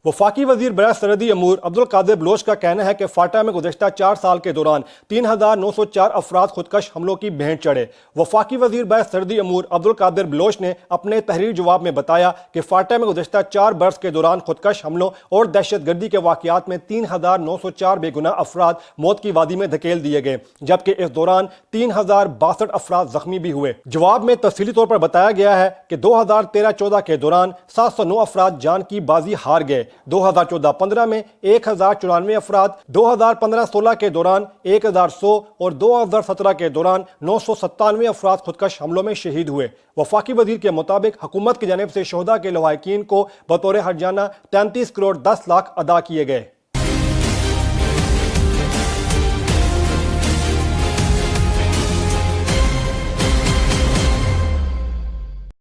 वफाकी वजीर बराए सरहदी अमूर अब्दुल कादिर बलोच का कहना है कि फाटा में गुज़श्ता 4 साल के दौरान 3,904 अफराद खुदकश हमलों की भेंट चढ़े। वफाकी वजीर बराए सरहदी अमूर अब्दुल कादिर बलोच ने अपने तहरीर जवाब में बताया कि फाटा में गुज़श्ता 4 बरस के दौरान खुदकश हमलों और दहशत गर्दी के वाक़यात में 3,904 बेगुनाह अफराद मौत की वादी में धकेल दिए गए, जबकि इस दौरान 3,062 अफराद जख्मी भी हुए। जवाब में तफसीली तौर पर बताया गया है कि 2013-14 के दौरान 709 अफराद जान की बाजी हार गए, 2014-15 में 1,094 अफराद, 2015-16 के दौरान 1,100 और 2017 के दौरान 997 अफराद खुदकश हमलों में शहीद हुए। वफाकी वजीर के मुताबिक हुकूमत की जानिब से शोहदा के लवाहिकीन को बतौर हर्जाना 33 करोड़ 10 लाख अदा किए गए।